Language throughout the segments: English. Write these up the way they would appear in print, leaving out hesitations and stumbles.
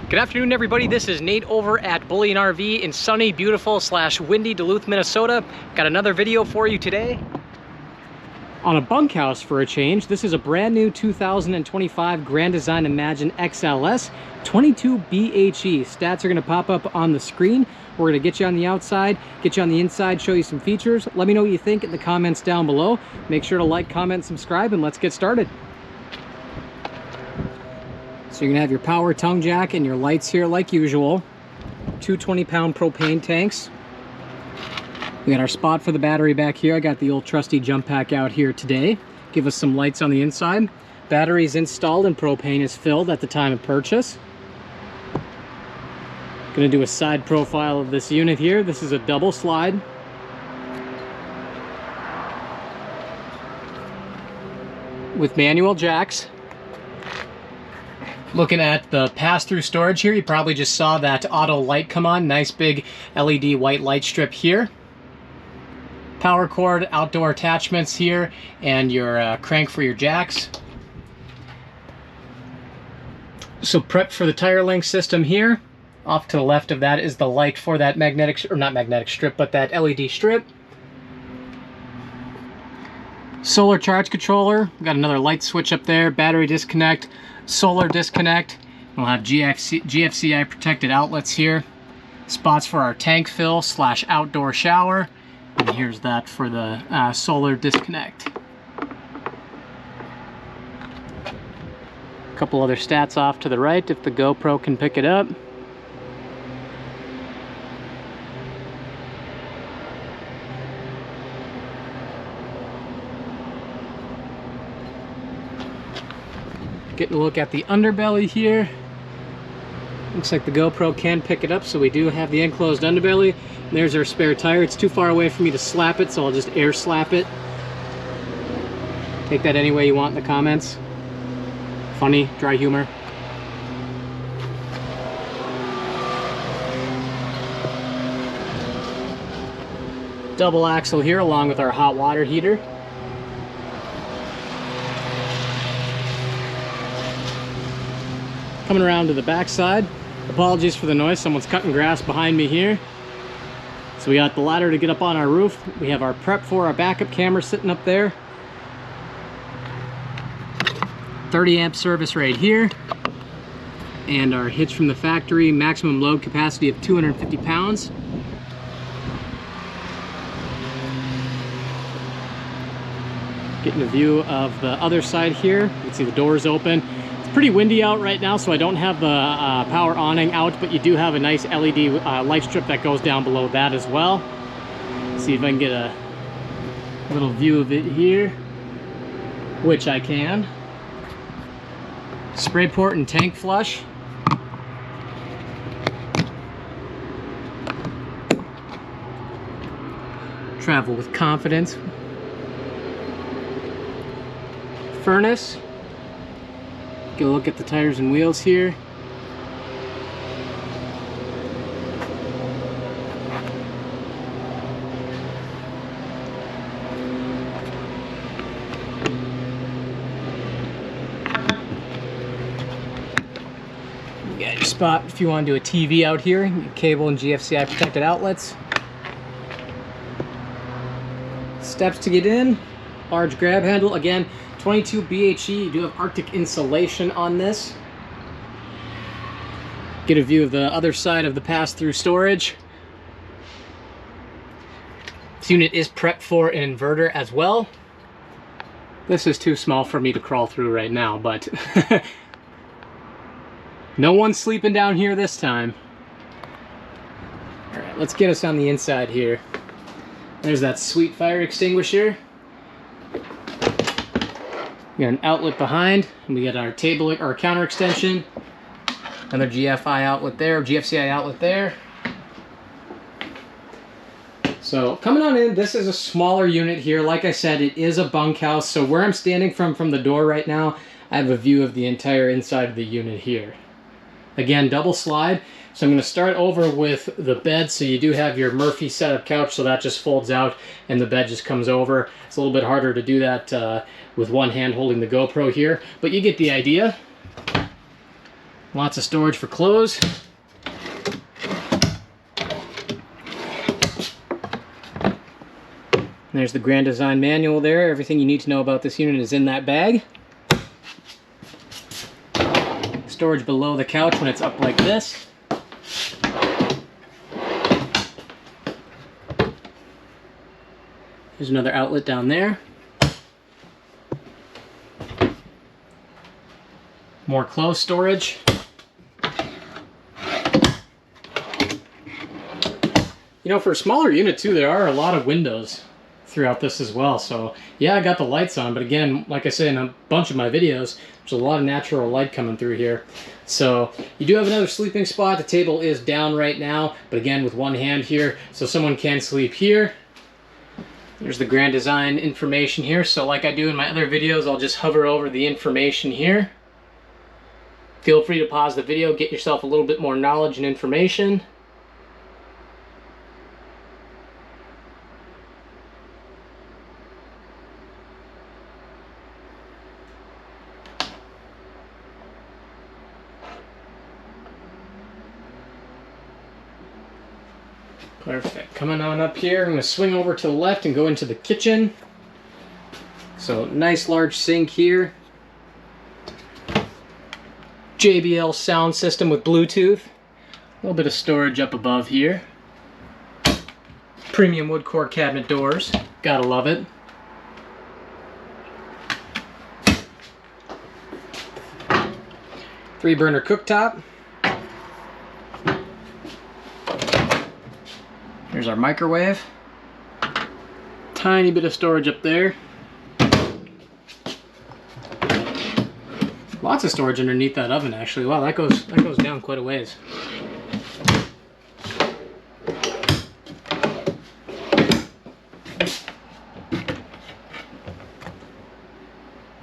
Good afternoon, everybody. This is Nate over at Bullion RV in sunny, beautiful / windy Duluth, Minnesota. Got another video for you today on a bunkhouse for a change. This is a brand new 2025 Grand Design Imagine XLS 22BHE. Stats are going to pop up on the screen. We're going to get you on the outside, get you on the inside, show you some features. Let me know what you think in the comments down below. Make sure to like, comment, subscribe, and let's get started. So you're gonna have your power tongue jack and your lights here like usual. Two 20-pound propane tanks. We got our spot for the battery back here. I got the old trusty jump pack out here today. Give us some lights on the inside. Batteries installed and propane is filled at the time of purchase. Gonna do a side profile of this unit here. This is a double slide. With manual jacks. Looking at the pass-through storage here, you probably just saw that auto light come on. Nice big LED white light strip here. Power cord, outdoor attachments here, and your crank for your jacks. So prep for the tire link system here. Off to the left of that is the light for that magnetic, or not magnetic strip, but that LED strip. Solar charge controller. We've got another light switch up there. Battery disconnect. Solar disconnect. We'll have GFCI protected outlets here. Spots for our tank fill / outdoor shower. And here's that for the solar disconnect. A couple other stats off to the right if the GoPro can pick it up. Getting a look at the underbelly here. Looks like the GoPro can pick it up, so we do have the enclosed underbelly. There's our spare tire. It's too far away for me to slap it, so I'll just air slap it. Take that any way you want in the comments. Funny, dry humor. Double axle here along with our hot water heater. Coming around to the back side. Apologies for the noise, someone's cutting grass behind me here. So we got the ladder to get up on our roof. We have our prep for our backup camera sitting up there. 30 amp service right here. And our hitch from the factory, maximum load capacity of 250 pounds. Getting a view of the other side here. You can see the doors open. Pretty windy out right now, so I don't have the power awning out, but you do have a nice LED light strip that goes down below that as well. Let's see if I can get a little view of it here, which I can. Spray port and tank flush. Travel with confidence. Furnace. Get a look at the tires and wheels here. You got your spot if you want to do a TV out here. Your cable and GFCI protected outlets. Steps to get in. Large grab handle. Again, 22BHE, you do have Arctic insulation on this. Get a view of the other side of the pass-through storage. This unit is prepped for an inverter as well. This is too small for me to crawl through right now, but no one's sleeping down here this time. All right, let's get us on the inside here. There's that sweet fire extinguisher. We got an outlet behind, and we got our table or counter extension. Another GFI outlet there, GFCI outlet there. So coming on in, this is a smaller unit here. Like I said, it is a bunkhouse. So where I'm standing from the door right now, I have a view of the entire inside of the unit here. Again, double slide. So I'm going to start over with the bed. So you do have your Murphy setup couch, so that just folds out and the bed just comes over. It's a little bit harder to do that with one hand holding the GoPro here, but you get the idea. Lots of storage for clothes. There's the Grand Design manual there. Everything you need to know about this unit is in that bag. Storage below the couch when it's up like this. There's another outlet down there. More clothes storage. You know, for a smaller unit too, there are a lot of windows throughout this as well. So yeah, I got the lights on, but again, like I say in a bunch of my videos, there's a lot of natural light coming through here. So you do have another sleeping spot. The table is down right now, but again with one hand here, so someone can sleep here. There's the Grand Design information here. So like I do in my other videos, I'll just hover over the information here. Feel free to pause the video, get yourself a little bit more knowledge and information. Perfect. Coming on up here, I'm going to swing over to the left and go into the kitchen. So nice large sink here. JBL sound system with Bluetooth. A little bit of storage up above here. Premium wood core cabinet doors. Gotta love it. Three burner cooktop. Here's our microwave. Tiny bit of storage up there. Lots of storage underneath that oven actually. Wow, that goes down quite a ways.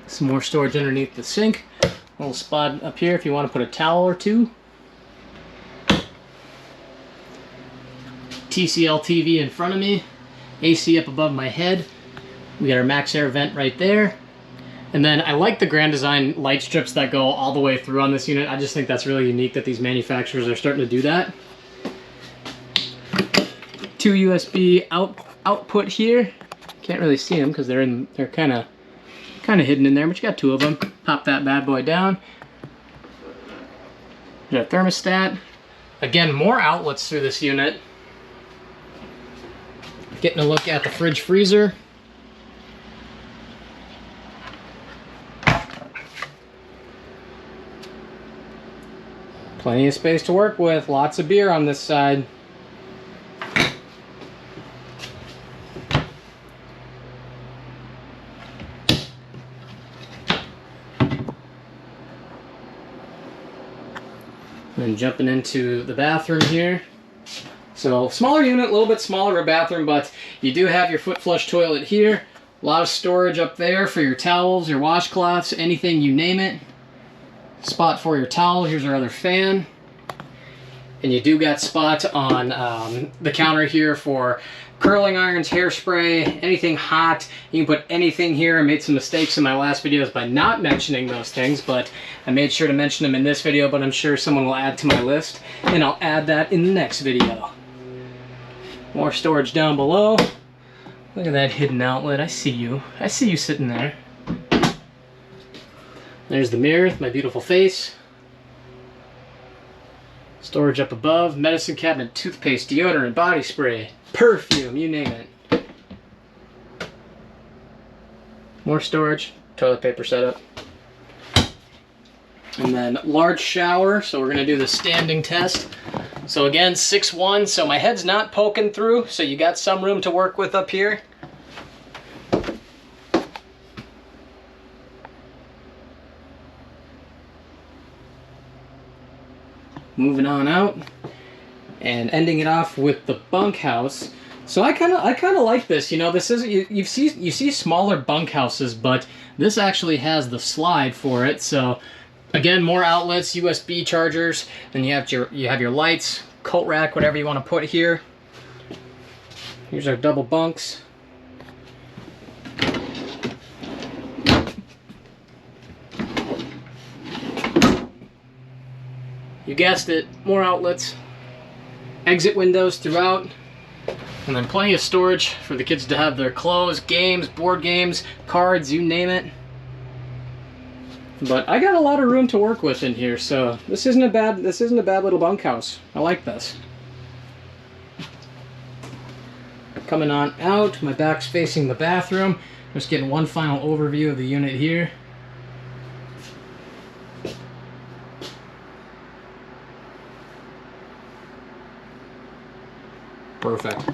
Some more storage underneath the sink. A little spot up here if you want to put a towel or two. TCL TV in front of me, AC up above my head. We got our max air vent right there. And then I like the Grand Design light strips that go all the way through on this unit. I just think that's really unique that these manufacturers are starting to do that. Two USB output here. Can't really see them because they're kind of hidden in there, but you got two of them. Pop that bad boy down. There's a thermostat. Again, more outlets through this unit. Getting a look at the fridge freezer. Plenty of space to work with. Lots of beer on this side. And jumping into the bathroom here. So smaller unit, a little bit smaller of a bathroom, but you do have your foot flush toilet here. A lot of storage up there for your towels, your washcloths, anything you name it. Spot for your towel. Here's our other fan. And you do got spot on the counter here for curling irons, hairspray, anything hot. You can put anything here. I made some mistakes in my last videos by not mentioning those things, but I made sure to mention them in this video, but I'm sure someone will add to my list, and I'll add that in the next video. More storage down below. Look at that hidden outlet. I see you. I see you sitting there. There's the mirror with my beautiful face. Storage up above. Medicine cabinet, toothpaste, deodorant, body spray, perfume, you name it. More storage. Toilet paper setup. And then large shower. So we're going to do the standing test. So again, 6'1", so my head's not poking through, so you got some room to work with up here. Moving on out and ending it off with the bunkhouse. So I kind of like this. You know, this is you see smaller bunkhouses, but this actually has the slide for it. So again, more outlets, USB chargers. Then you have your lights, coat rack, whatever you want to put here. Here's our double bunks. You guessed it, more outlets, exit windows throughout, and then plenty of storage for the kids to have their clothes, games, board games, cards, you name it. But I got a lot of room to work with in here, so this isn't a bad little bunkhouse. I like this. Coming on out, my back's facing the bathroom. Just getting one final overview of the unit here. Perfect.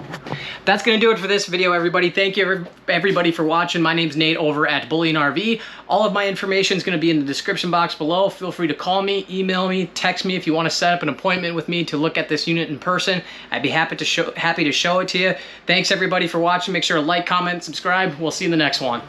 That's going to do it for this video, everybody. Thank you, everybody, for watching. My name's Nate over at Bullion RV. All of my information is going to be in the description box below. Feel free to call me, email me, text me if you want to set up an appointment with me to look at this unit in person. I'd be happy to show it to you. Thanks, everybody, for watching. Make sure to like, comment, subscribe. We'll see you in the next one.